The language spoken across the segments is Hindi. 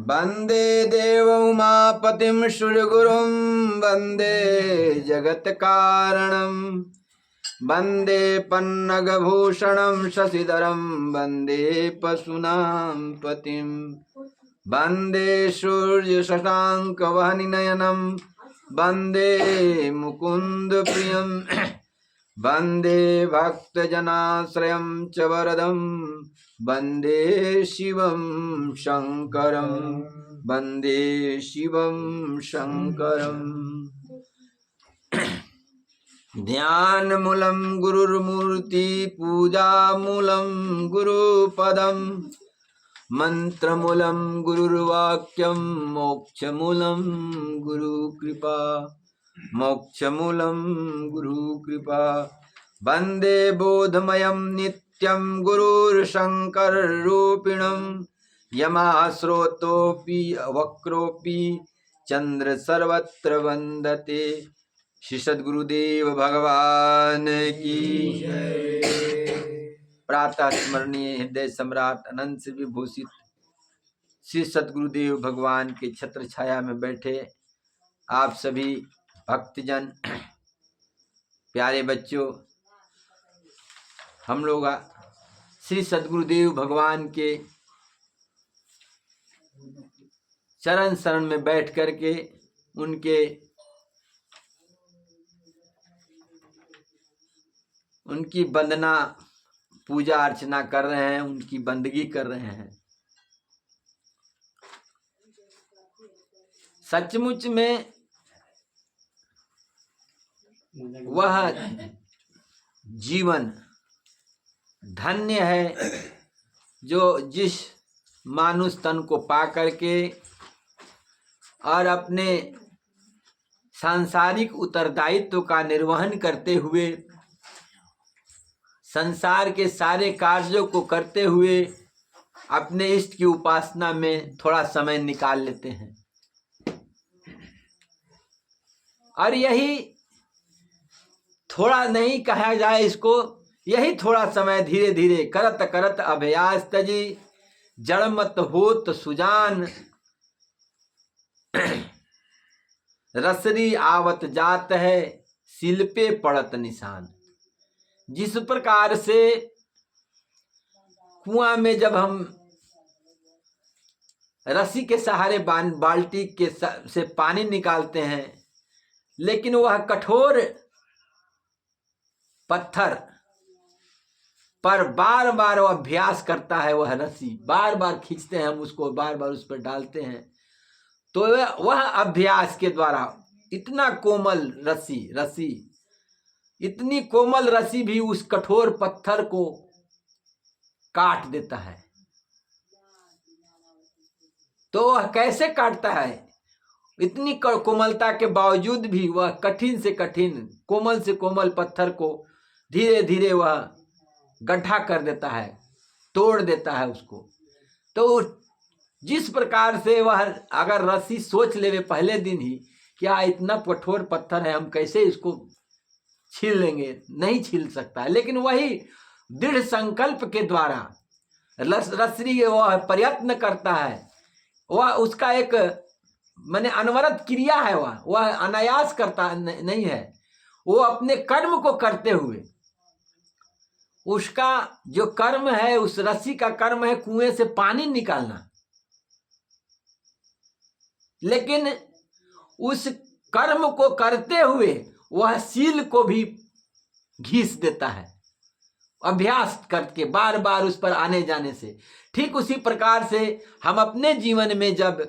वंदे देव उमापतिं सूर्यगुरुं वंदे जगत्कारणं वंदे पन्नगभूषणं शशिधरं वंदे पशूनां पतिं वंदे सूर्यशशाङ्कवह्निनयनं वंदे मुकुन्दप्रियं वंदे भक्तजनाश्रयं च वरदं वंदे शिवं शंकरं वंदे शिवं शंकरं। ध्यानमूलं गुरुर्मूर्ति पूजामूलं गुरुपदं मंत्रमूलं गुरुर्वाक्यं मोक्षमूलं गुरुकृपा मोक्षमूलं गुरुकृपा। वंदे बोधमयं नित्यं गुरुर्शङ्कररूपिणं यमाश्रोतोऽपि वक्रोऽपि चंद्र सर्वत्र वंदते। श्री सद्गुरुदेव भगवान की प्रातः स्मरणीय हृदय सम्राट अनंत से विभूषित श्री सद्गुरुदेव भगवान के छत्र छाया में बैठे आप सभी भक्तजन, प्यारे बच्चों, हम लोग श्री सद्गुरुदेव भगवान के चरण शरण में बैठ करके उनकी वंदना पूजा अर्चना कर रहे हैं, उनकी बंदगी कर रहे हैं। सचमुच में वह जीवन धन्य है जो जिस मानुष तन को पा करके और अपने सांसारिक उत्तरदायित्व का निर्वहन करते हुए, संसार के सारे कार्यों को करते हुए अपने इष्ट की उपासना में थोड़ा समय निकाल लेते हैं। और यही थोड़ा नहीं कहा जाए इसको, यही थोड़ा समय धीरे धीरे करत करत अभ्यास तजी जड़मत होत सुजान रसरी आवत जात है शिल्पे पड़त निशान। जिस प्रकार से कुआं में जब हम रस्सी के सहारे बाल्टी के से पानी निकालते हैं, लेकिन वह कठोर पत्थर पर बार बार वह अभ्यास करता है, वह रस्सी बार बार खींचते हैं हम उसको, बार बार उस पर डालते हैं, तो वह अभ्यास के द्वारा इतना कोमल रस्सी इतनी कोमल रस्सी भी उस कठोर पत्थर को काट देता है। तो वह कैसे काटता है? इतनी कोमलता के बावजूद भी वह कठिन से कठिन, कोमल से कोमल पत्थर को धीरे धीरे वह गड्ढा कर देता है, तोड़ देता है उसको। तो जिस प्रकार से वह अगर रस्सी सोच लेवे पहले दिन ही क्या इतना कठोर पत्थर है, हम कैसे इसको छील लेंगे, नहीं छील सकता है। लेकिन वही दृढ़ संकल्प के द्वारा रस्सी वह प्रयत्न करता है, वह उसका एक माने अनवरत क्रिया है, वह अनायास करता नहीं है। वो अपने कर्म को करते हुए, उसका जो कर्म है, उस रस्सी का कर्म है कुएं से पानी निकालना, लेकिन उस कर्म को करते हुए वह सील को भी घीस देता है, अभ्यास करके बार बार उस पर आने जाने से। ठीक उसी प्रकार से हम अपने जीवन में जब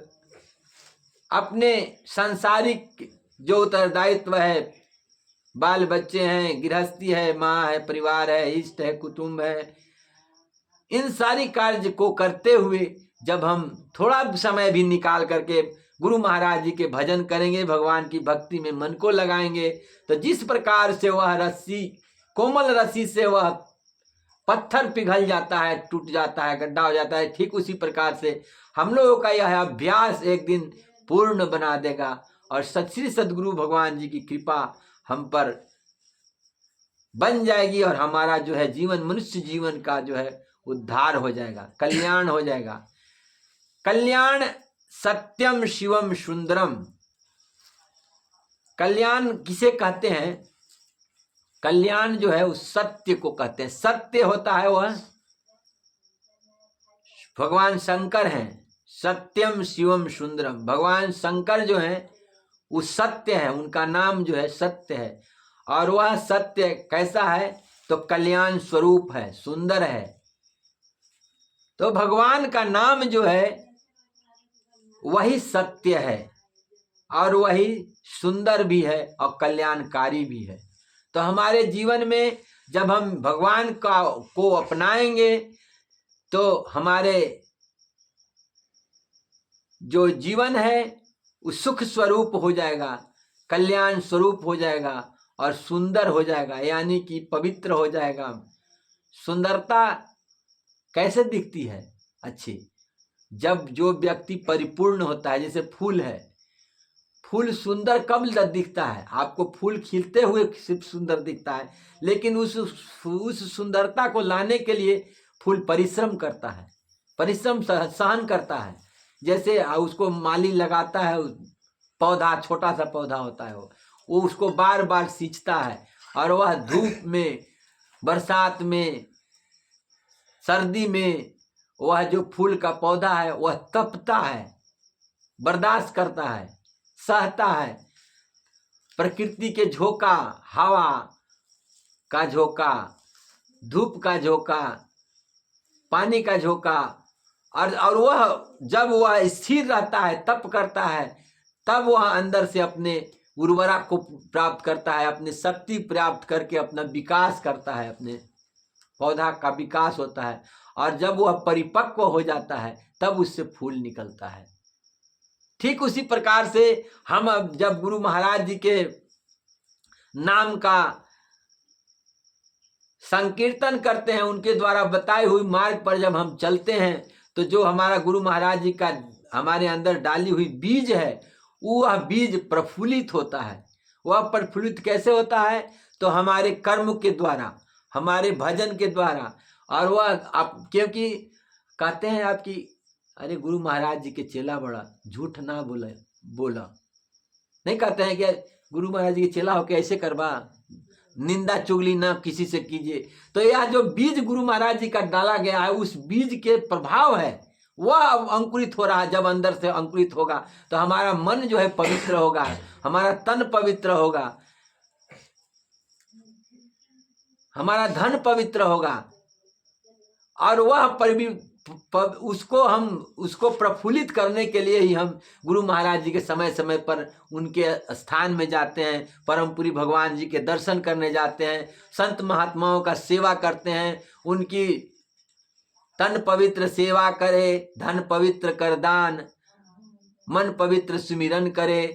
अपने सांसारिक जो उत्तरदायित्व है, बाल बच्चे हैं, गृहस्थी है, माँ है, परिवार है, इष्ट है, कुटुंब है, इन सारी कार्य को करते हुए जब हम थोड़ा समय भी निकाल करके गुरु महाराज जी के भजन करेंगे, भगवान की भक्ति में मन को लगाएंगे, तो जिस प्रकार से वह रस्सी, कोमल रस्सी से वह पत्थर पिघल जाता है, टूट जाता है, गड्ढा हो जाता है, ठीक उसी प्रकार से हम लोगों का यह अभ्यास एक दिन पूर्ण बना देगा और श्री सद्गुरु भगवान जी की कृपा हम पर बन जाएगी और हमारा जो है जीवन, मनुष्य जीवन का जो है उद्धार हो जाएगा, कल्याण हो जाएगा। कल्याण सत्यम शिवम सुंदरम। कल्याण किसे कहते हैं? कल्याण जो है उस सत्य को कहते हैं। सत्य होता है वह भगवान शंकर हैं। सत्यम शिवम सुंदरम, भगवान शंकर जो हैं वो सत्य है, उनका नाम जो है सत्य है। और वह सत्य कैसा है? तो कल्याण स्वरूप है, सुंदर है। तो भगवान का नाम जो है वही सत्य है और वही सुंदर भी है और कल्याणकारी भी है। तो हमारे जीवन में जब हम भगवान को अपनाएंगे तो हमारे जो जीवन है वो सुख स्वरूप हो जाएगा, कल्याण स्वरूप हो जाएगा और सुंदर हो जाएगा, यानी कि पवित्र हो जाएगा। सुंदरता कैसे दिखती है? अच्छी, जब जो व्यक्ति परिपूर्ण होता है, जैसे फूल है, फूल सुंदर कब दिखता है? आपको फूल खिलते हुए सिर्फ सुंदर दिखता है, लेकिन उस सुंदरता को लाने के लिए फूल परिश्रम करता है, परिश्रम सहन करता है। जैसे उसको माली लगाता है, पौधा छोटा सा पौधा होता है, वो उसको बार बार सींचता है और वह धूप में, बरसात में, सर्दी में वह जो फूल का पौधा है वह तपता है, बर्दाश्त करता है, सहता है। प्रकृति के झोंका, हवा का झोंका, धूप का झोंका, पानी का झोंका, और वह जब वह स्थिर रहता है, तप करता है, तब वह अंदर से अपने उर्वरा को प्राप्त करता है, अपनी शक्ति प्राप्त करके अपना विकास करता है, अपने पौधा का विकास होता है। और जब वह परिपक्व हो जाता है तब उससे फूल निकलता है। ठीक उसी प्रकार से हम अब जब गुरु महाराज जी के नाम का संकीर्तन करते हैं, उनके द्वारा बताए हुए मार्ग पर जब हम चलते हैं, तो जो हमारा गुरु महाराज जी का हमारे अंदर डाली हुई बीज है, वह बीज प्रफुल्लित होता है। वह प्रफुल्लित कैसे होता है? तो हमारे कर्म के द्वारा, हमारे भजन के द्वारा। और वह आप क्योंकि कहते हैं आपकी, अरे गुरु महाराज जी के चेला बड़ा, झूठ ना बोला नहीं कहते हैं कि गुरु महाराज जी के चेला हो के ऐसे करवा, निंदा चुगली ना किसी से कीजिए। तो यह जो बीज गुरु महाराज जी का डाला गया है, उस बीज के प्रभाव है, वह अब अंकुरित हो रहा है। जब अंदर से अंकुरित होगा तो हमारा मन जो है पवित्र होगा, हमारा तन पवित्र होगा, हमारा धन पवित्र होगा। और वह उसको प्रफुल्लित करने के लिए ही हम गुरु महाराज जी के समय समय पर उनके स्थान में जाते हैं, परमपुरी भगवान जी के दर्शन करने जाते हैं, संत महात्माओं का सेवा करते हैं। उनकी तन पवित्र सेवा करे, धन पवित्र कर दान, मन पवित्र सुमिरन करे,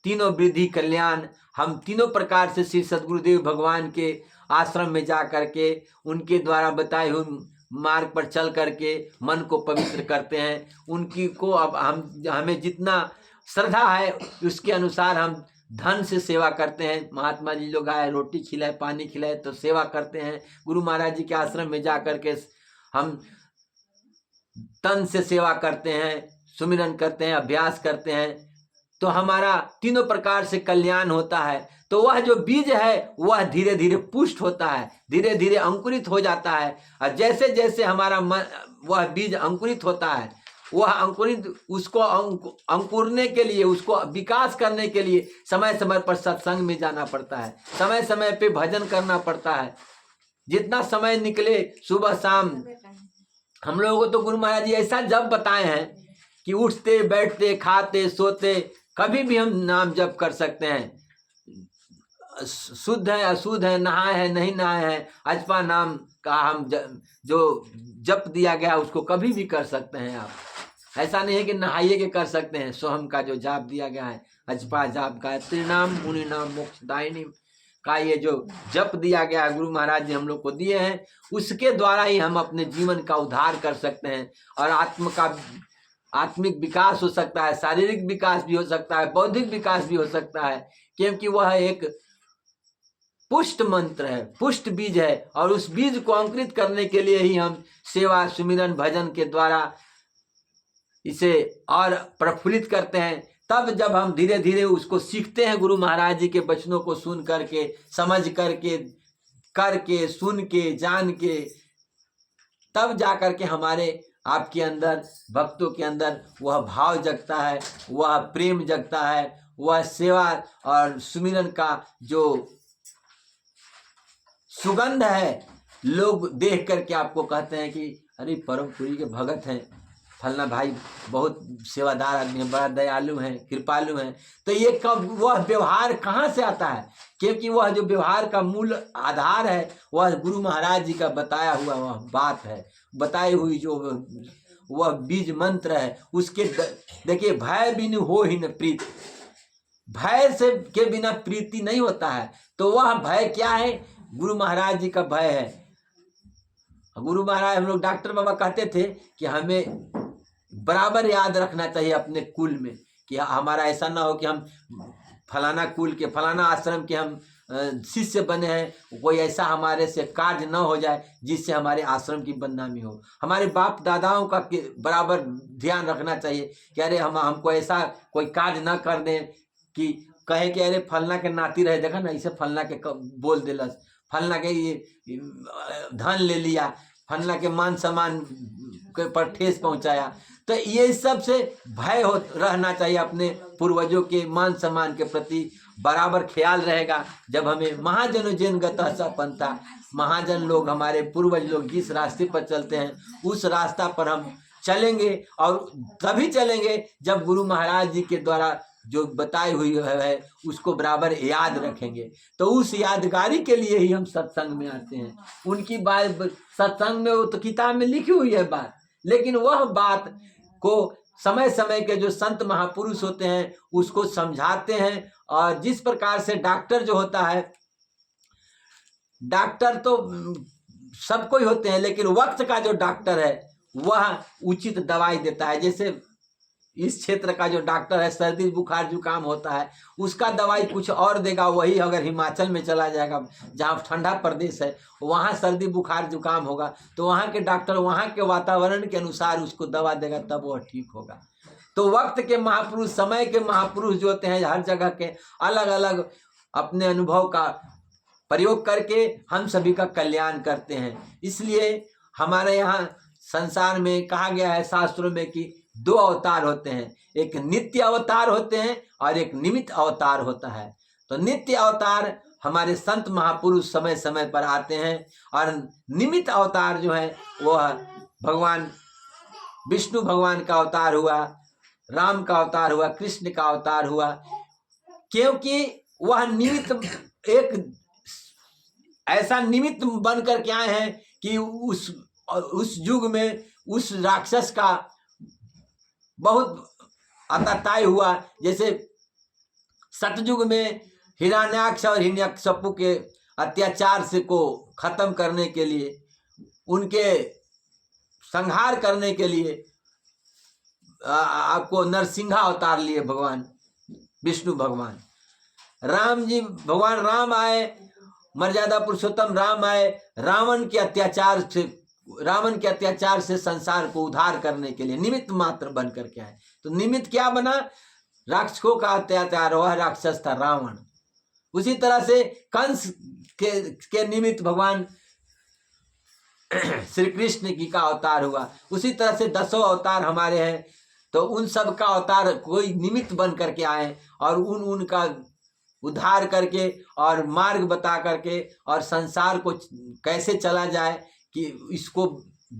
तीनों वृद्धि कल्याण। हम तीनों प्रकार से श्री सद्गुरुदेव भगवान के आश्रम में जा करके उनके द्वारा बताए हुए मार्ग पर चल करके मन को पवित्र करते हैं। उनकी को अब हमें जितना श्रद्धा है उसके अनुसार हम धन से सेवा करते हैं। महात्मा जी लोग आए, रोटी खिलाए, पानी खिलाए तो सेवा करते हैं। गुरु महाराज जी के आश्रम में जा करके हम तन से सेवा करते हैं, सुमिरन करते हैं, अभ्यास करते हैं, तो हमारा तीनों प्रकार से कल्याण होता है। तो वह जो बीज है वह धीरे धीरे पुष्ट होता है, धीरे धीरे अंकुरित हो जाता है। और जैसे जैसे हमारा मन, वह बीज अंकुरित होता है, वह अंकुरित उसको अंकुरने के लिए, उसको विकास करने के लिए समय समय पर सत्संग में जाना पड़ता है, समय समय पे भजन करना पड़ता है। जितना समय निकले सुबह शाम। हम लोगों को तो गुरु महाराज जी ऐसा जप बताए हैं कि उठते बैठते खाते सोते कभी भी हम नाम जप कर सकते हैं। शुद्ध है अशुद्ध है, नहाए है नहीं नहाए है, अजपा नाम का हम जो जप दिया गया उसको कभी भी कर सकते हैं आप। ऐसा नहीं है कि नहाइए के कर सकते हैं। सोहम का जो जाप दिया गया है, अजपा जाप का, त्रिनाम मुनि नाम मोक्षदायिनी का ये जो जप दिया गया है गुरु महाराज जी हम लोग को दिए हैं, उसके द्वारा ही हम अपने जीवन का उद्धार कर सकते हैं। और आत्मिक विकास हो सकता है, शारीरिक विकास भी हो सकता है, बौद्धिक विकास भी हो सकता है, क्योंकि वह एक पुष्ट मंत्र है, पुष्ट बीज है। और उस बीज को अंकुरित करने के लिए ही हम सेवा सुमिरन भजन के द्वारा इसे और प्रफुल्लित करते हैं। तब जब हम धीरे धीरे उसको सीखते हैं, गुरु महाराज जी के वचनों को सुन करके, समझ करके सुन के जान के, तब जा करके हमारे आपके अंदर, भक्तों के अंदर वह भाव जगता है, वह प्रेम जगता है, वह सेवा और सुमिरन का जो सुगंध है, लोग देख करके आपको कहते हैं कि अरे परमपुरी के भगत हैं, फलना भाई बहुत सेवादार आदमी है, बड़ा दयालु हैं, कृपालु हैं। तो ये कब वह व्यवहार कहाँ से आता है? क्योंकि वह जो व्यवहार का मूल आधार है वह गुरु महाराज जी का बताया हुआ वह बात है, बताई हुई जो वह बीज मंत्र है। उसके देखिए, भय बिनु हो ही न प्रीत, भय से के बिना प्रीति नहीं होता है। तो वह भय क्या है? गुरु महाराज जी का भय है। गुरु महाराज, हम लोग डॉक्टर बाबा कहते थे कि हमें बराबर याद रखना चाहिए अपने कुल में, कि हमारा ऐसा ना हो कि हम फलाना कुल के, फलाना आश्रम के हम शिष्य बने हैं, कोई ऐसा हमारे से कार्य न हो जाए जिससे हमारे आश्रम की बदनामी हो। हमारे बाप दादाओं का बराबर ध्यान रखना चाहिए कि अरे हमको ऐसा कोई कार्य न कर दें कि कहे कि अरे फलना के नाती रहे, देखा ना इसे फलना के बोल दिलस, फलना के ये धन ले लिया, फलना के मान सम्मान के पर ठेस पहुंचाया। तो ये सब से भय हो रहना चाहिए, अपने पूर्वजों के मान सम्मान के प्रति बराबर ख्याल रहेगा। जब हमें महाजनो जैन गतः स पंथा, महाजन लोग, हमारे पूर्वज लोग जिस रास्ते पर चलते हैं उस रास्ता पर हम चलेंगे, और तभी चलेंगे जब गुरु महाराज जी के द्वारा जो बताई हुई है उसको बराबर याद रखेंगे। तो उस यादगारी के लिए ही हम सत्संग में आते हैं। उनकी बात सत्संग में, वो तो किताब में लिखी हुई है बात, लेकिन वह बात को समय समय के जो संत महापुरुष होते हैं उसको समझाते हैं। और जिस प्रकार से डॉक्टर जो होता है, डॉक्टर तो सबको ही होते हैं, लेकिन वक्त का जो डॉक्टर है वह उचित दवाई देता है। जैसे इस क्षेत्र का जो डॉक्टर है, सर्दी बुखार जुकाम होता है उसका दवाई कुछ और देगा, वही अगर हिमाचल में चला जाएगा जहाँ ठंडा प्रदेश है, वहाँ सर्दी बुखार जुकाम होगा, तो वहाँ के डॉक्टर वहाँ के वातावरण के अनुसार उसको दवा देगा, तब वह ठीक होगा। तो वक्त के महापुरुष, समय के महापुरुष जो होते हैं, हर जगह के अलग अलग अपने अनुभव का प्रयोग करके हम सभी का कल्याण करते हैं। इसलिए हमारे यहाँ संसार में कहा गया है शास्त्रों में कि दो अवतार होते हैं, एक नित्य अवतार होते हैं और एक निमित्त अवतार होता है। तो नित्य अवतार हमारे संत महापुरुष समय समय पर आते हैं, और निमित्त अवतार जो है वह भगवान विष्णु भगवान का अवतार हुआ, राम का अवतार हुआ, कृष्ण का अवतार हुआ। क्योंकि वह निमित्त एक ऐसा निमित्त बन कर के आए हैं कि उस युग में उस राक्षस का बहुत अतताय हुआ। जैसे सतयुग में हिरण्याक्ष और हिरण्यकश्यपु के अत्याचार से को खत्म करने के लिए, उनके संहार करने के लिए आपको नरसिंह अवतार लिए भगवान विष्णु भगवान। राम जी, भगवान राम आए, मर्यादा पुरुषोत्तम राम आए, रावण के अत्याचार से संसार को उद्धार करने के लिए निमित्त मात्र बन करके आए। तो निमित्त क्या बना? राक्षसों का अत्याचार, वह राक्षस था रावण। उसी तरह से कंस के निमित्त भगवान श्री कृष्ण की का अवतार हुआ। उसी तरह से 10 अवतार हमारे हैं, तो उन सब का अवतार कोई निमित्त बन करके आए और उनका उद्धार करके और मार्ग बता करके और संसार को कैसे चला जाए कि इसको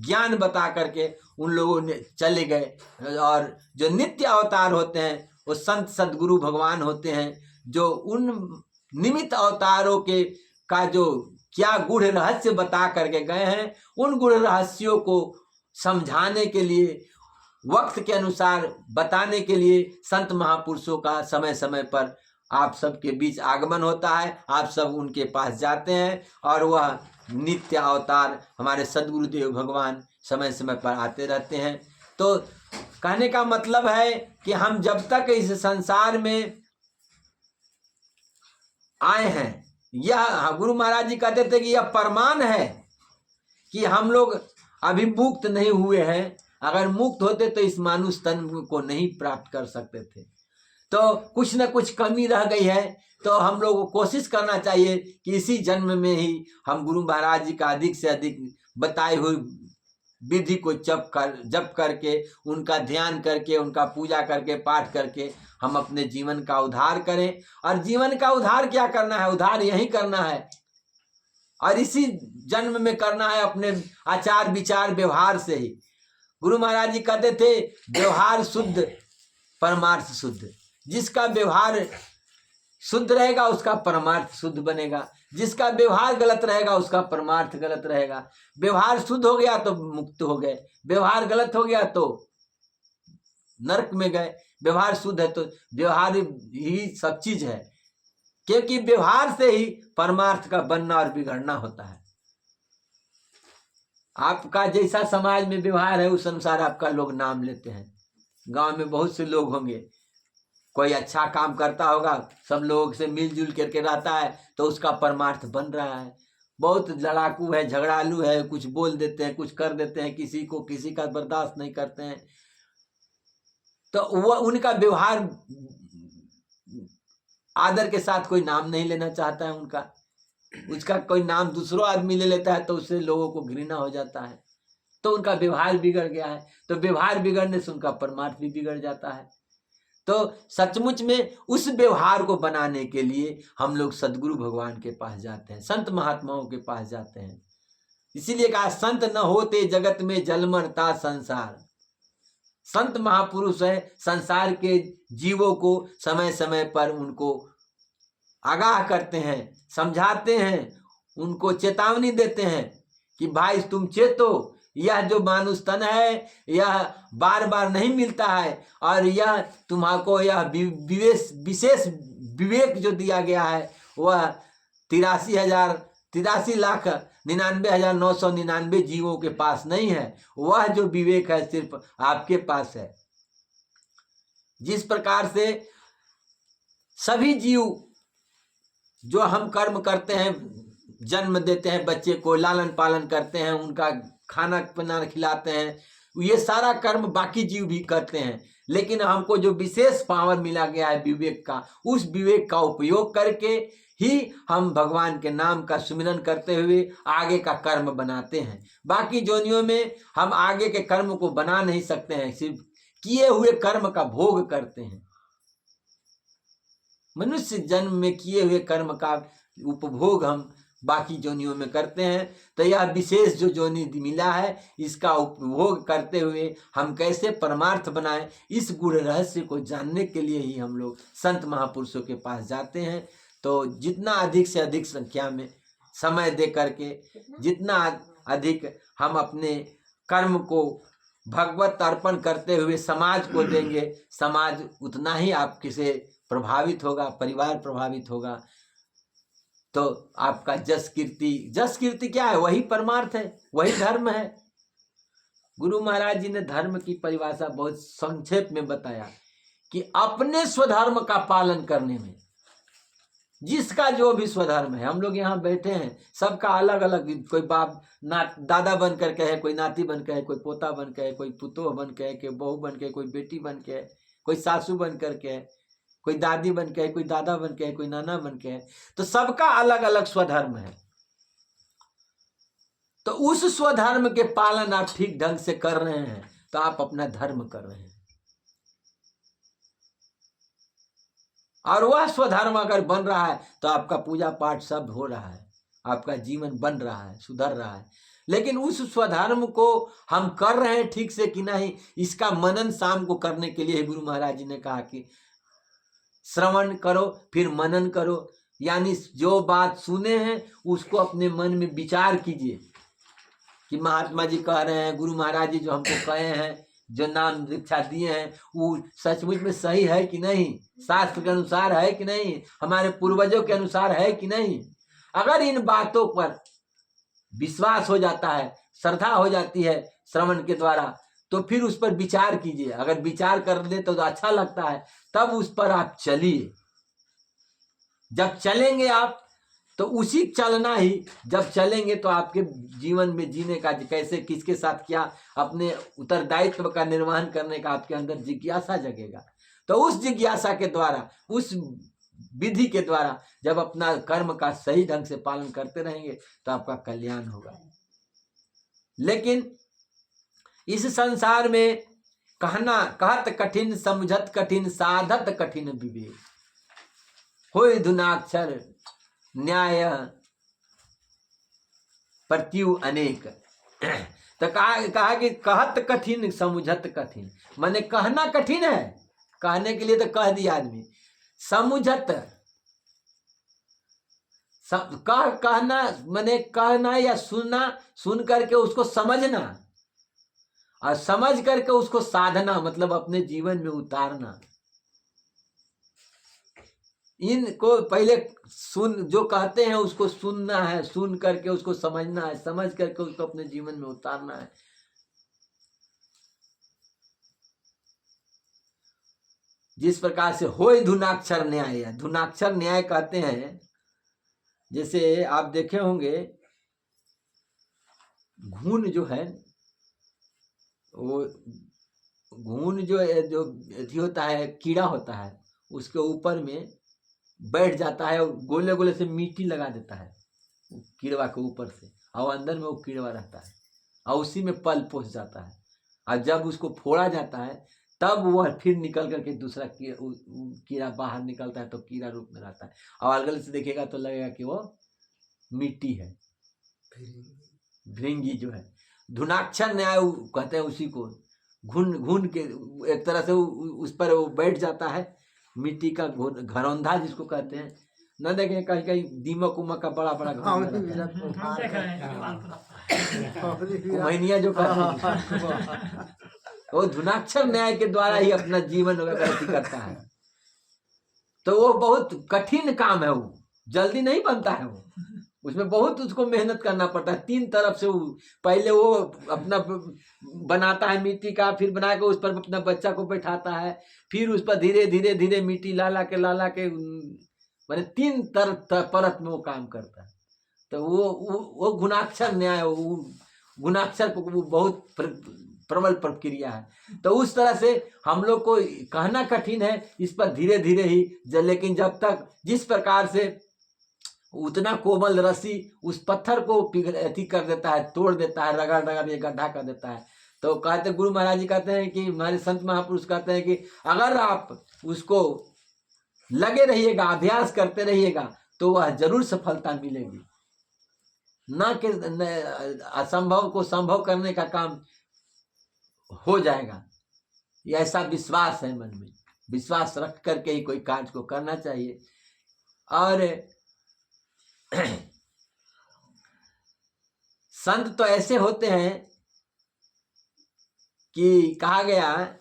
ज्ञान बता करके उन लोगों ने चले गए। और जो नित्य अवतार होते हैं वो संत सद्गुरु भगवान होते हैं, जो उन निमित्त अवतारों के का जो क्या गूढ़ रहस्य बता करके गए हैं, उन गूढ़ रहस्यों को समझाने के लिए, वक्त के अनुसार बताने के लिए संत महापुरुषों का समय समय पर आप सबके बीच आगमन होता है। आप सब उनके पास जाते हैं और वह नित्य अवतार हमारे सद्गुरुदेव भगवान समय समय पर आते रहते हैं। तो कहने का मतलब है कि हम जब तक इस संसार में आए हैं, यह गुरु महाराज जी कहते थे कि यह प्रमाण है कि हम लोग अभी मुक्त नहीं हुए हैं, अगर मुक्त होते तो इस मानुष तन को नहीं प्राप्त कर सकते थे। तो कुछ न कुछ कमी रह गई है, तो हम लोग को कोशिश करना चाहिए कि इसी जन्म में ही हम गुरु महाराज जी का अधिक से अधिक बताए हुए विधि को जप करके, उनका ध्यान करके, उनका पूजा करके, पाठ करके हम अपने जीवन का उद्धार करें। और जीवन का उद्धार क्या करना है? उद्धार यही करना है और इसी जन्म में करना है, अपने आचार विचार व्यवहार से ही। गुरु महाराज जी कहते थे व्यवहार शुद्ध परमार्थ शुद्ध। जिसका व्यवहार शुद्ध रहेगा उसका परमार्थ शुद्ध बनेगा, जिसका व्यवहार गलत रहेगा उसका परमार्थ गलत रहेगा। व्यवहार शुद्ध हो गया तो मुक्त हो गए, व्यवहार गलत हो गया तो नरक में गए। व्यवहार शुद्ध है तो व्यवहार ही सब चीज है, क्योंकि व्यवहार से ही परमार्थ का बनना और बिगड़ना होता है। आपका जैसा समाज में व्यवहार है उस अनुसार आपका लोग नाम लेते हैं। गांव में बहुत से लोग होंगे, कोई अच्छा काम करता होगा, सब लोग से मिलजुल करके रहता है तो उसका परमार्थ बन रहा है। बहुत लड़ाकू है, झगड़ालू है, कुछ बोल देते हैं, कुछ कर देते हैं, किसी का बर्दाश्त नहीं करते हैं, तो वह उनका व्यवहार आदर के साथ कोई नाम नहीं लेना चाहता है उनका। उसका कोई नाम दूसरों आदमी ले लेता है तो उससे लोगों को घृणा हो जाता है, तो उनका व्यवहार बिगड़ गया है। तो व्यवहार बिगड़ने से उनका परमार्थ भी बिगड़ जाता है। तो सचमुच में उस व्यवहार को बनाने के लिए हम लोग सदगुरु भगवान के पास जाते हैं, संत महात्माओं के पास जाते हैं। इसीलिए कहा संत न होते जगत में जलमरता संसार। संत महापुरुष है, संसार के जीवों को समय समय पर उनको आगाह करते हैं, समझाते हैं, उनको चेतावनी देते हैं कि भाई तुम चेतो, यह जो मानुष तन है यह बार बार नहीं मिलता है, और यह तुम्हारे यह विशेष विवेक जो दिया गया है वह 83,99,999 जीवों के पास नहीं है। वह जो विवेक है सिर्फ आपके पास है। जिस प्रकार से सभी जीव जो हम कर्म करते हैं, जन्म देते हैं बच्चे को, लालन पालन करते हैं, उनका खाना पीना खिलाते हैं, ये सारा कर्म बाकी जीव भी करते हैं। लेकिन हमको जो विशेष पावर मिला गया है विवेक का, उस विवेक का उपयोग करके ही हम भगवान के नाम का सुमिरन करते हुए आगे का कर्म बनाते हैं। बाकी जोनियों में हम आगे के कर्म को बना नहीं सकते हैं, सिर्फ किए हुए कर्म का भोग करते हैं। मनुष्य जन्म में किए हुए कर्म का उपभोग हम बाकी जोनियों में करते हैं। तो यह विशेष जो जोनी मिला है इसका उपभोग करते हुए हम कैसे परमार्थ बनाएं, इस गूढ़ रहस्य को जानने के लिए ही हम लोग संत महापुरुषों के पास जाते हैं। तो जितना अधिक से अधिक संख्या में समय दे करके, जितना अधिक हम अपने कर्म को भगवत अर्पण करते हुए समाज को देंगे, समाज उतना ही आपके से प्रभावित होगा, परिवार प्रभावित होगा। तो आपका जस कीर्ति क्या है? वही परमार्थ है, वही धर्म है। गुरु महाराज जी ने धर्म की परिभाषा बहुत संक्षेप में बताया कि अपने स्वधर्म का पालन करने में, जिसका जो भी स्वधर्म है। हम लोग यहाँ बैठे हैं, सबका अलग अलग, कोई बाप दादा बन करके है, कोई नाती बन के है, कोई पोता बन के है, कोई पुतोह बन के है, कोई बहू बन के है, कोई बेटी बन के है, कोई सासू बन करके है, कोई दादी बन के है, कोई दादा बन के है, कोई नाना बन के है। तो सबका अलग अलग स्वधर्म है। तो उस स्वधर्म के पालन आप ठीक ढंग से कर रहे हैं तो आप अपना धर्म कर रहे हैं। और वह स्वधर्म अगर बन रहा है तो आपका पूजा पाठ सब हो रहा है, आपका जीवन बन रहा है, सुधर रहा है। लेकिन उस स्वधर्म को हम कर रहे हैं ठीक से कि नहीं, इसका मनन शाम को करने के लिए गुरु महाराज जी ने कहा कि श्रवण करो फिर मनन करो। यानी जो बात सुने हैं उसको अपने मन में विचार कीजिए कि महात्मा जी कह रहे हैं, गुरु महाराज जी जो हमको कहे हैं, जो नाम दीक्षा दिए हैं, वो सचमुच में सही है कि नहीं, शास्त्र के अनुसार है कि नहीं, हमारे पूर्वजों के अनुसार है कि नहीं। अगर इन बातों पर विश्वास हो जाता है, श्रद्धा हो जाती है श्रवण के द्वारा, तो फिर उस पर विचार कीजिए। अगर विचार कर ले तो अच्छा लगता है, तब उस पर आप चलिए। जब चलेंगे आप तो उसी चलना ही जब चलेंगे तो आपके जीवन में जीने का कैसे, किसके साथ क्या, अपने उत्तरदायित्व का निर्वहन करने का आपके अंदर जिज्ञासा जगेगा। तो उस जिज्ञासा के द्वारा, उस विधि के द्वारा जब अपना कर्म का सही ढंग से पालन करते रहेंगे तो आपका कल्याण होगा। लेकिन इस संसार में कहत कठिन, समझत कठिन, साधत कठिन विवेक, होय धुनाक्षर न्याय प्रत्यु अनेक। तो कहा कि कहत कठिन, समझत कठिन, माने कहना कठिन है, कहने के लिए तो कह दिया आदमी। समझत, कहना माने कहना या सुनना, सुन करके उसको समझना, और समझ करके उसको साधना मतलब अपने जीवन में उतारना। इनको पहले जो कहते हैं उसको सुनना है, सुन करके उसको समझना है, समझ करके उसको अपने जीवन में उतारना है। जिस प्रकार से होय धुनाक्षर न्याय, धुनाक्षर न्याय कहते हैं, जैसे आप देखे होंगे घून जो है, वो घून जो होता है, कीड़ा होता है, उसके ऊपर में बैठ जाता है और गोले गोले से मिट्टी लगा देता है कीड़वा के ऊपर से, और अंदर में वो कीड़वा रहता है और उसी में पल पोस जाता है। और जब उसको फोड़ा जाता है तब वह फिर निकल करके दूसरा कीड़ा बाहर निकलता है, तो कीड़ा रूप में रहता है। और अलगल से देखेगा तो लगेगा कि वो मिट्टी है, भृंगी जो है। धुनाक्षर न्याय कहते हैं उसी को, घुन के एक तरह से उस पर वो बैठ जाता है, मिट्टी का घरौंधा जिसको कहते हैं। न देखें कहीं कहीं दीमक उमक का बड़ा बड़ा कुम्हैनिया जो कहते हैं, वो धुनाक्षर न्याय के द्वारा ही अपना जीवन व्यतीत करता है। तो वो बहुत कठिन काम है, वो जल्दी नहीं बनता है, वो उसमें बहुत उसको मेहनत करना पड़ता है। 3 तरफ से पहले वो अपना बनाता है मिट्टी का, फिर बना के उस पर अपना बच्चा को बैठाता है, फिर उस पर धीरे धीरे धीरे मिट्टी ला के मैंने 3 परत में वो काम करता है। तो वो गुणाक्षर न्याय, गुणाक्षर को वो बहुत प्रबल प्रक्रिया है। तो उस तरह से हम लोग को कहना कठिन है, इस पर धीरे धीरे ही लेकिन जब तक जिस प्रकार से उतना कोमल रस्सी उस पत्थर को अति कर देता है, तोड़ देता है, रगड़ ये गड्ढा कर देता है। तो कहते गुरु महाराज जी कहते हैं कि हमारे संत महापुरुष कहते हैं कि अगर आप उसको लगे रहिएगा, अभ्यास करते रहिएगा, तो वह जरूर सफलता मिलेगी। न कि असंभव को संभव करने का काम हो जाएगा, ये ऐसा विश्वास है मन में। विश्वास रख करके ही कोई कार्य को करना चाहिए। और संत तो ऐसे होते हैं कि कहा गया,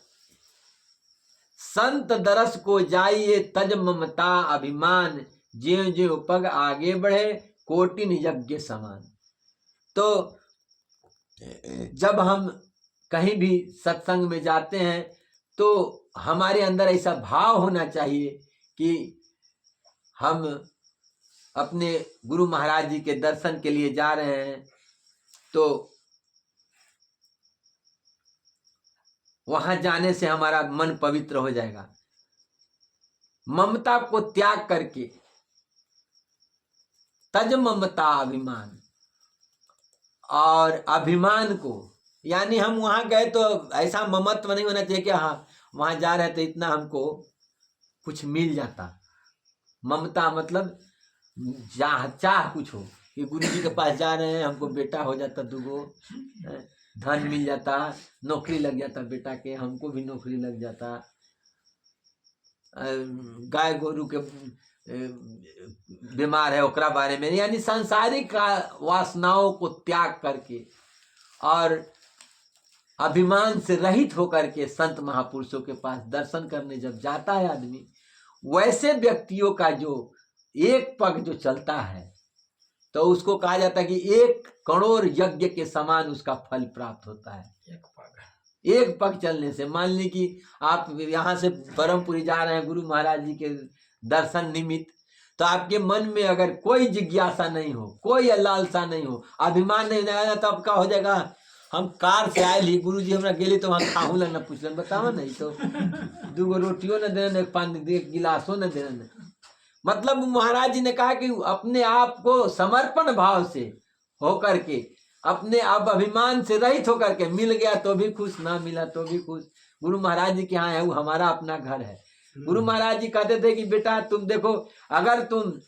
संत दरस को जाइए तज ममता अभिमान, ज्यों ज्यों पग आगे बढ़े कोटिन यज्ञ समान। तो जब हम कहीं भी सत्संग में जाते हैं तो हमारे अंदर ऐसा भाव होना चाहिए कि हम अपने गुरु महाराज जी के दर्शन के लिए जा रहे हैं, तो वहां जाने से हमारा मन पवित्र हो जाएगा। ममता को त्याग करके तज ममता अभिमान, और अभिमान को, यानी हम वहां गए तो ऐसा ममत्व नहीं होना चाहिए कि हाँ वहां जा रहे तो इतना हमको कुछ मिल जाता। ममता मतलब चाह कुछ हो कि गुरु जी के पास जा रहे हैं, हमको बेटा हो जाता, 2 धन मिल जाता, नौकरी लग जाता बेटा के, हमको भी नौकरी लग जाता, गाय गोरु के बीमार है ओकरा बारे में, यानी सांसारिक वासनाओं को त्याग करके और अभिमान से रहित होकर के संत महापुरुषों के पास दर्शन करने जब जाता है आदमी, वैसे व्यक्तियों का जो एक पग जो चलता है तो उसको कहा जाता है कि 1 करोड़ यज्ञ के समान उसका फल प्राप्त होता है। एक पग चलने से, मान ली कि आप यहाँ से ब्रह्मपुरी जा रहे हैं गुरु महाराज जी के दर्शन निमित्त, तो आपके मन में अगर कोई जिज्ञासा नहीं हो, कोई लालसा नहीं हो, अभिमान नहीं आया, तो आपका हो जाएगा हम कार से आए ली गुरु जी हमरा गेली तो वहाँ खाहू ला न पूछलन, बतावा नहीं तो 2 रोटियों न देना, एक पानी एक गिलासों न देना। मतलब महाराज जी ने कहा कि अपने आप को समर्पण भाव से होकर के, अपने आप अभिमान से रहित होकर के, मिल गया तो भी खुश, ना मिला तो भी खुश। गुरु महाराज जी के यहाँ है, वो हमारा अपना घर है। गुरु महाराज जी कहते थे कि बेटा तुम देखो, अगर तुम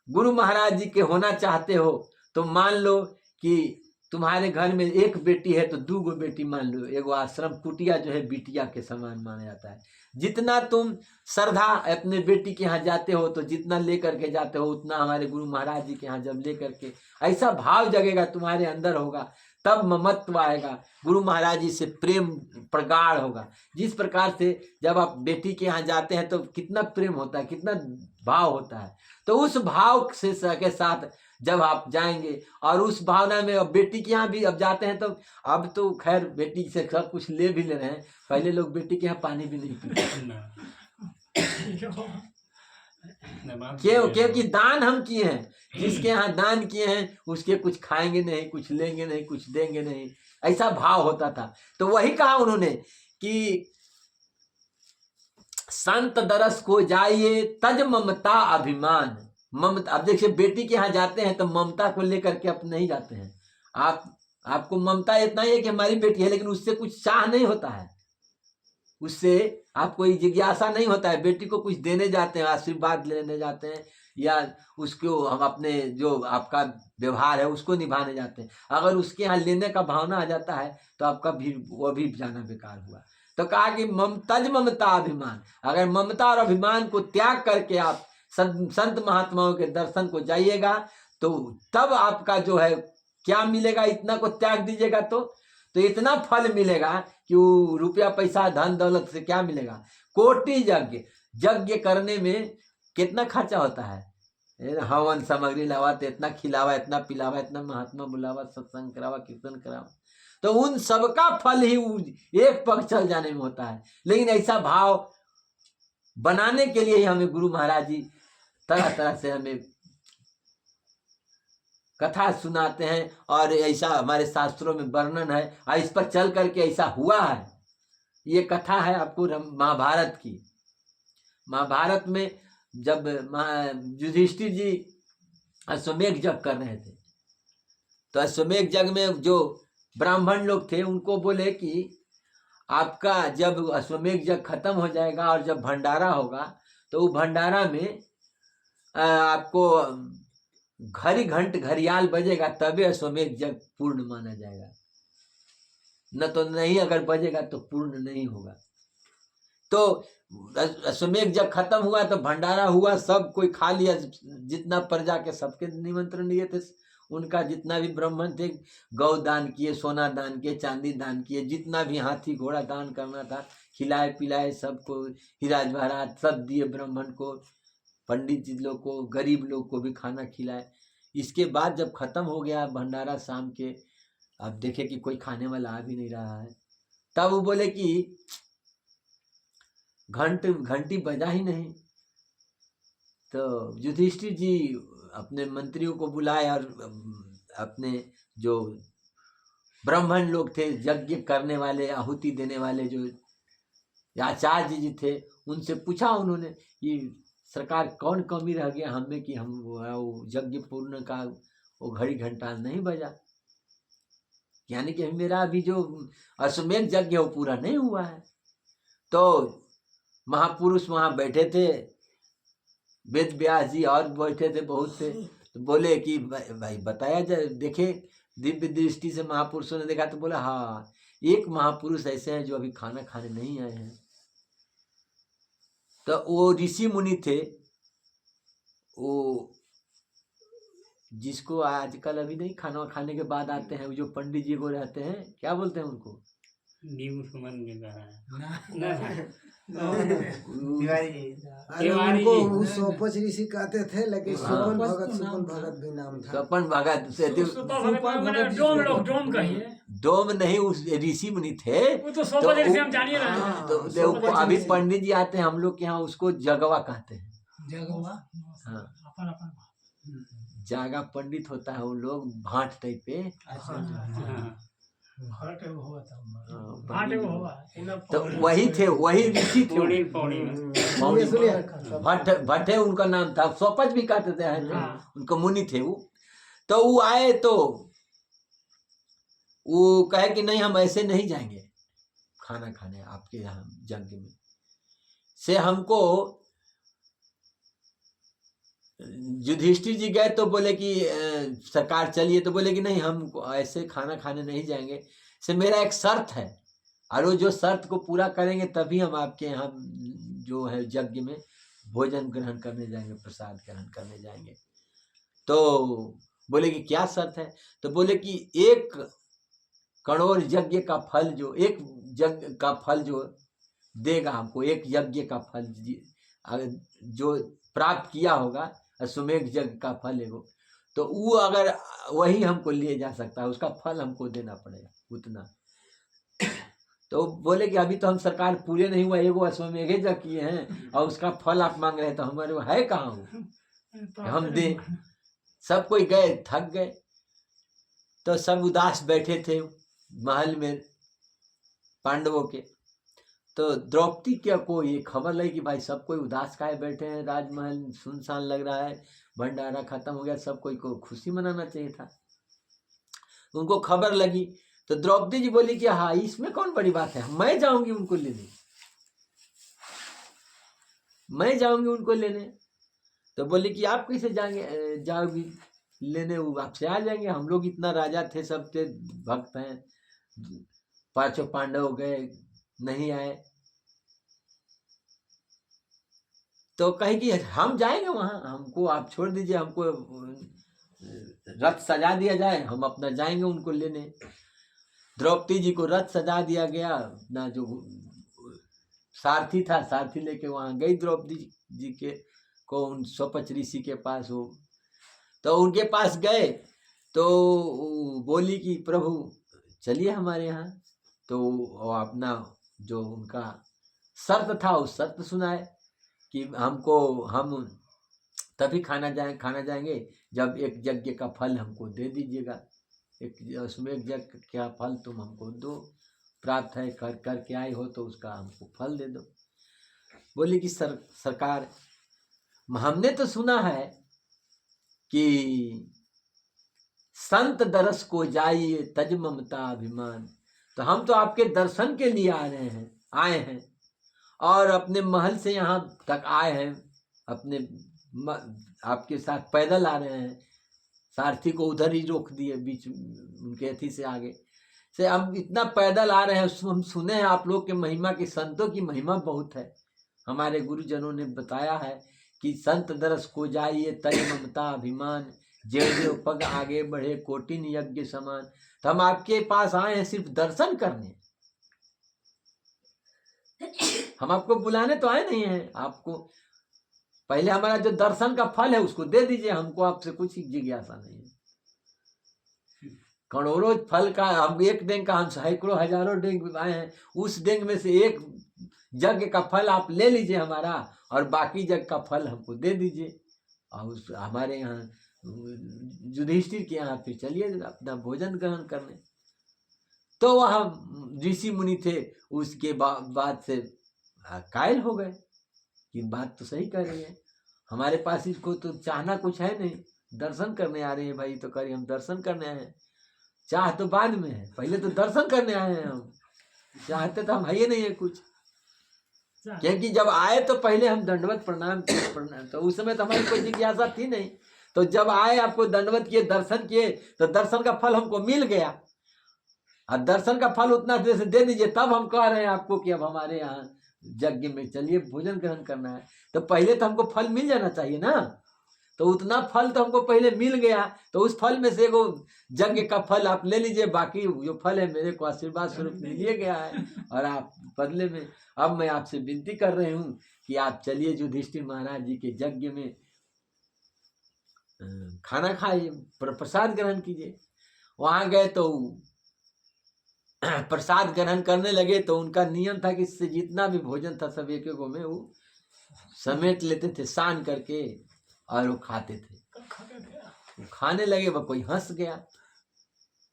गुरु महाराज जी के होना चाहते हो तो मान लो कि तुम्हारे घर में एक बेटी है तो 2 बेटी मान लो, एगो आश्रम कुटिया जो है बिटिया के समान माना जाता है। जितना तुम श्रद्धा अपने बेटी के यहाँ जाते हो, तो जितना लेकर के जाते हो उतना हमारे गुरु महाराज जी के यहाँ जब लेकर के ऐसा भाव जगेगा तुम्हारे अंदर होगा, तब ममत्व आएगा, गुरु महाराज जी से प्रेम प्रगाढ़ होगा। जिस प्रकार से जब आप बेटी के यहाँ जाते हैं तो कितना प्रेम होता है, कितना भाव होता है, तो उस भाव से के साथ जब आप जाएंगे और उस भावना में, अब बेटी के यहाँ भी अब जाते हैं तो अब तो खैर बेटी से सब कुछ ले भी ले रहे हैं, पहले लोग बेटी के यहाँ पानी भी नहीं पीते। क्योंकि दान हम किए हैं, जिसके यहाँ दान किए हैं उसके कुछ खाएंगे नहीं, कुछ लेंगे नहीं, कुछ देंगे नहीं, ऐसा भाव होता था। तो वही कहा उन्होंने कि संत दरस को जाइए तज ममता अभिमान। ममता, अब देखिए बेटी के यहाँ जाते हैं तो ममता को लेकर के अपने नहीं जाते हैं, आपको ममता इतना ही है कि हमारी बेटी है, लेकिन उससे कुछ चाह नहीं होता है, उससे आपको जिज्ञासा नहीं होता है। बेटी को कुछ देने जाते हैं, आशीर्वाद लेने जाते हैं, या उसको हम अपने जो आपका व्यवहार है उसको निभाने जाते हैं। अगर उसके यहाँ लेने का भावना आ जाता है तो आपका भी वो भी जाना बेकार हुआ। तो कहा कि तज ममता अभिमान, अगर ममता और अभिमान को त्याग करके आप संत महात्माओं के दर्शन को जाइएगा तो तब आपका जो है क्या मिलेगा, इतना को त्याग दीजिएगा तो इतना फल मिलेगा कि वो रुपया पैसा धन दौलत से क्या मिलेगा। कोटि यज्ञ करने में कितना खर्चा होता है, हवन सामग्री लावा तो इतना खिलावा, इतना पिलावा, इतना महात्मा बुलावा, सत्संग करावा, कीर्तन करावा, तो उन सबका फल ही एक पग चल जाने में होता है। लेकिन ऐसा भाव बनाने के लिए ही हमें गुरु महाराज जी तरह तरह से हमें कथा सुनाते हैं, और ऐसा हमारे शास्त्रों में वर्णन है, और इस पर चल करके ऐसा हुआ है। ये कथा है आपको महाभारत की। महाभारत में जब युधिष्ठिर जी अश्वमेध यज्ञ कर रहे थे, तो अश्वमेध यज्ञ में जो ब्राह्मण लोग थे उनको बोले कि आपका जब अश्वमेध यज्ञ खत्म हो जाएगा और जब भंडारा होगा तो वो भंडारा में आपको घंट घड़ियाल बजेगा तभी अश्वमेध यज्ञ पूर्ण माना जाएगा, न तो नहीं, अगर बजेगा तो पूर्ण नहीं होगा। तो अश्वमेध यज्ञ खत्म हुआ तो भंडारा हुआ, सब कोई खा लिया, जितना प्रजा के सबके निमंत्रण लिए थे, उनका जितना भी ब्राह्मण थे गौ दान किए, सोना दान किए, चांदी दान किए, जितना भी हाथी घोड़ा दान करना था खिलाए पिलाए सबको, हीरा जवाहरात सब दिए ब्राह्मण को, पंडित जी लोग को, गरीब लोग को भी खाना खिलाए। इसके बाद जब खत्म हो गया भंडारा शाम के, अब देखे कि कोई खाने वाला आ भी नहीं रहा है, तब वो बोले कि घंटी बजा ही नहीं। तो युधिष्ठिर जी अपने मंत्रियों को बुलाए और अपने जो ब्राह्मण लोग थे, यज्ञ करने वाले, आहुति देने वाले जो आचार्य जी थे, उनसे पूछा उन्होंने कि सरकार कौन कमी रह गया हमें कि हम वो यज्ञ पूर्ण का वो घड़ी घंटा नहीं बजा, यानी कि मेरा अभी जो अश्वमेध यज्ञ वो पूरा नहीं हुआ है। तो महापुरुष वहाँ बैठे थे, वेद व्यास जी और बैठे थे, बहुत थे, तो बोले कि भाई बताया जाए, देखे दिव्य दृष्टि से महापुरुषों ने देखा तो बोला हाँ, एक महापुरुष ऐसे हैं जो अभी खाना खाने नहीं आए हैं। तो वो ऋषि मुनि थे, वो जिसको आजकल अभी नहीं खाना खाने के बाद आते हैं, वो जो पंडित जी को रहते हैं, क्या बोलते हैं उनको, उनको सोपच ऋषि कहते थे, लेकिन सुपन भगत भी नाम था। स्वपन भगत से डोम नहीं, उस ऋषि मुनि थे, तो अभी पंडित जी आते हैं हम लोग के यहाँ, उसको जगवा कहते हैं। हाँ, जागा पंडित होता है, वो लोग भाट टाइप पे तो वही थे, वही ऋषि थे वो। सुनिए सुनिए भट्ट भट्ट है उनका नाम था, सोपच भी कहते थे, उनको मुनि थे वो। तो वो आए तो वो कहे कि नहीं हम ऐसे नहीं जाएंगे खाना खाने आपके यहाँ यज्ञ में से। हमको युधिष्ठिर जी गए तो बोले कि सरकार चलिए, तो बोले कि नहीं हम ऐसे खाना खाने नहीं जाएंगे, से मेरा एक शर्त है, और वो जो शर्त को पूरा करेंगे तभी हम आपके यहाँ जो है यज्ञ में भोजन ग्रहण करने जाएंगे, प्रसाद ग्रहण करने जाएंगे। तो बोले कि क्या शर्त है, तो बोले कि 1 करोड़ यज्ञ का फल, जो 1 यज्ञ का फल जो देगा हमको, 1 यज्ञ का फल जो प्राप्त किया होगा, अश्वमेध यज्ञ का फल है वो, तो वो अगर वही हमको लिए जा सकता है, उसका फल हमको देना पड़ेगा उतना। तो बोले कि अभी तो हम सरकार पूरे नहीं हुआ, 1 अश्वमेध यज्ञ किए हैं और उसका फल आप मांग रहे हैं, तो हमारे वो है कहाँ वो हम दे। सब कोई गए, थक गए, तो सब उदास बैठे थे महल में पांडवों के। तो द्रौपदी क्या को ये खबर लगी कि भाई सब कोई उदास काहे बैठे हैं, राजमहल सुनसान लग रहा है, भंडारा खत्म हो गया, सब कोई को खुशी मनाना चाहिए था। उनको खबर लगी तो द्रौपदी जी बोली कि हाँ इसमें कौन बड़ी बात है, मैं जाऊंगी उनको लेने, मैं जाऊंगी उनको लेने। तो बोली कि आप कैसे जाओगी लेने, वो आपसे आ जाएंगे, हम लोग इतना राजा थे, सब थे भक्त हैं, 5 पांडव गए नहीं आए। तो कहे कि हम जाएंगे वहां, हमको आप छोड़ दीजिए, हमको रथ सजा दिया जाए, हम अपना जाएंगे उनको लेने। द्रौपदी जी को रथ सजा दिया गया, ना जो सारथी था, सारथी लेके वहां गई द्रौपदी जी के को उन स्वपच ऋषि के पास हो। तो उनके पास गए तो बोली कि प्रभु चलिए हमारे यहाँ। तो अपना जो उनका शर्त था उस शर्त सुनाए कि हम तभी खाना जाएंगे जब 1 यज्ञ का फल हमको दे दीजिएगा, उसमें 1 यज्ञ का फल तुम हमको दो, प्राप्त है करके आए हो तो उसका हमको फल दे दो। बोली कि सरकार हमने तो सुना है कि संत दरस को जाइए तज ममता अभिमान, तो हम तो आपके दर्शन के लिए आए हैं और अपने महल से यहाँ तक आए हैं, अपने आपके साथ पैदल आ रहे हैं, सारथी को उधर ही रोक दिए बीच उनके अथी से आगे से, हम इतना पैदल आ रहे हैं, हम सुने हैं आप लोग के महिमा की, संतों की महिमा बहुत है, हमारे गुरुजनों ने बताया है कि संत दरस को जाइए तज ममता अभिमान, ज्यों पग आगे बढ़े कोटिन यज्ञ समान। तो हम आपके पास आए हैं सिर्फ दर्शन करने, हम आपको बुलाने तो आए नहीं हैं, आपको पहले हमारा जो दर्शन का फल है उसको दे दीजिए, हमको आपसे कुछ जिज्ञासा नहीं है। करोड़ों फल का हम 1 डेंग का, हम सैकड़ों हजारों डेंग आए हैं, उस डेंग में से 1 यज्ञ का फल आप ले लीजिए हमारा, और बाकी यज्ञ का फल हमको दे दीजिए, और उस हमारे यहाँ युधिष्ठिर के यहाँ फिर चलिए अपना भोजन ग्रहण करने। तो वह ऋषि मुनि थे, उसके बाद से कायल हो गए कि बात तो सही कह रही है, हमारे पास इसको तो चाहना कुछ है नहीं, दर्शन करने आ रहे हैं भाई, तो करिए हम दर्शन करने आए हैं, चाह तो बाद में है, पहले तो दर्शन करने आए हैं, हम चाहते तो हम है ही नहीं है कुछ, क्योंकि जब आए तो पहले हम दंडवत प्रणाम, तो उस समय तो हमारी कोई जिज्ञासा थी नहीं, तो जब आए आपको दंडवत किए, दर्शन किए, तो दर्शन का फल हमको मिल गया, और दर्शन का फल उतना जैसे दे दीजिए, तब हम कह रहे हैं आपको कि अब हमारे यहाँ यज्ञ में चलिए भोजन ग्रहण करना है। तो पहले तो हमको फल मिल जाना चाहिए ना, तो उतना फल तो हमको पहले मिल गया, तो उस फल में से 1 यज्ञ का फल आप ले लीजिए, बाकी जो फल है मेरे को आशीर्वाद स्वरूप मिल गया है, और आप बदले में अब मैं आपसे विनती कर रही हूँ कि आप चलिए युधिष्ठिर महाराज जी के यज्ञ में खाना खाइए, प्रसाद ग्रहण कीजिए। वहां गए तो प्रसाद ग्रहण करने लगे, तो उनका नियम था कि इससे जितना भी भोजन था सब 1 में वो समेट लेते थे सान करके और वो खाते थे। वो खाने लगे, वह कोई हंस गया,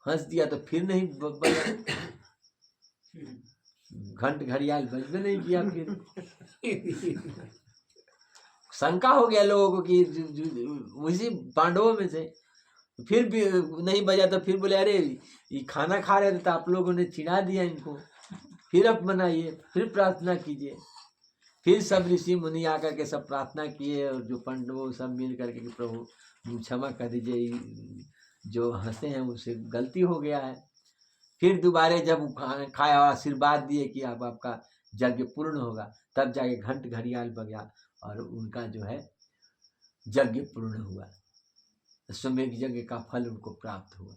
हंस दिया तो फिर नहीं बजा, घंट घड़ियाल बजबे नहीं किया। फिर शंका हो गया लोगों को कि उसी पांडवों में से, फिर भी नहीं बजा तो फिर बोले अरे ये खाना खा रहे थे तो आप लोगों ने चिढ़ा दिया इनको, फिर अब मनाइए, फिर प्रार्थना कीजिए। फिर सब ऋषि मुनि आकर के सब प्रार्थना किए और जो पांडवों सब मिल करके कि प्रभु क्षमा कर दीजिए, जो हंसे हैं उससे गलती हो गया है। फिर दोबारे जब खाया और आशीर्वाद दिए कि अब आपका यज्ञ पूर्ण होगा, तब जाके घंट घड़ियाल बजा और उनका जो है यज्ञ पूर्ण हुआ, अश्वमेध यज्ञ का फल उनको प्राप्त हुआ।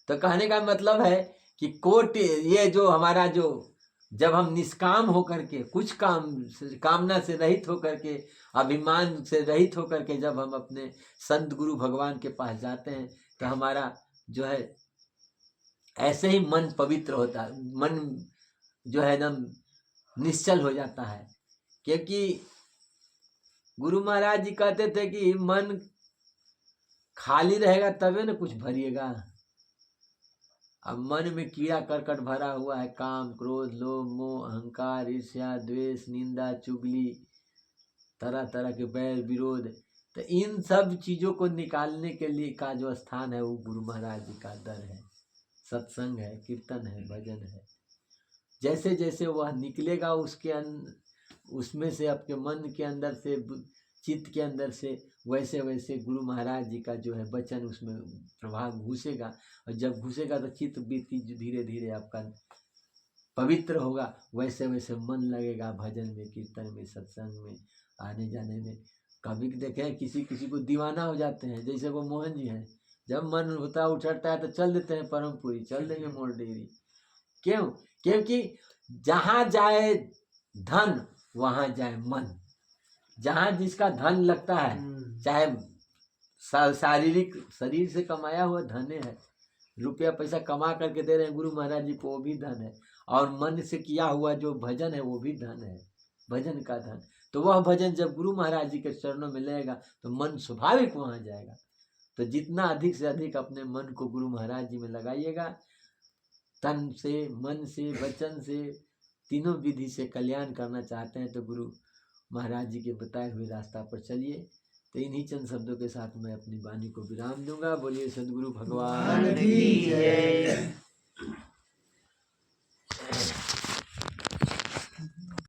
तो कहने का मतलब है कि कोट ये जो हमारा जो जब हम निष्काम होकर के कुछ कामना से रहित होकर के, अभिमान से रहित होकर के जब हम अपने संत गुरु भगवान के पास जाते हैं तो हमारा जो है ऐसे ही मन पवित्र होता है, मन जो है एकदम निश्चल हो जाता है। क्योंकि गुरु महाराज जी कहते थे कि मन खाली रहेगा तबे ना कुछ भरिएगा। अब मन में कीड़ा करकट भरा हुआ है, काम क्रोध लोभ मोह अहंकार ईर्ष्या द्वेष निंदा चुगली तरह तरह के बैर विरोध, तो इन सब चीजों को निकालने के लिए का जो स्थान है वो गुरु महाराज जी का दर है, सत्संग है, कीर्तन है, भजन है। जैसे जैसे वह निकलेगा उसमें से आपके मन के अंदर से चित्त के अंदर से, वैसे वैसे गुरु महाराज जी का जो है वचन उसमें प्रभाव घुसेगा, और जब घुसेगा तो चित्त वृत्ति धीरे धीरे आपका पवित्र होगा, वैसे वैसे मन लगेगा भजन में, कीर्तन में, सत्संग में, आने जाने में। कभी देखे किसी किसी को दीवाना हो जाते हैं, जैसे वो मोहन जी हैं, जब मन होता उछड़ता है तो चल देते हैं परमपुरी, चल देंगे मोड़ डेरी। क्यों? क्योंकि जहाँ जाए धन वहाँ जाए मन। जहाँ जिसका धन लगता है, चाहे शारीरिक शरीर से कमाया हुआ धन है, रुपया पैसा कमा करके दे रहे हैं गुरु महाराज जी को, वो भी धन है, और मन से किया हुआ जो भजन है वो भी धन है, भजन का धन। तो वह भजन जब गुरु महाराज जी के चरणों में लगेगा तो मन स्वाभाविक वहाँ जाएगा। तो जितना अधिक से अधिक अपने मन को गुरु महाराज जी में लगाइएगा, तन से, मन से, वचन से, तीनों विधि से कल्याण करना चाहते हैं तो गुरु महाराज जी के बताए हुए रास्ता पर चलिए। तो इन्हीं चंद शब्दों के साथ मैं अपनी वाणी को विराम दूंगा। बोलिए सदगुरु भगवान की जय।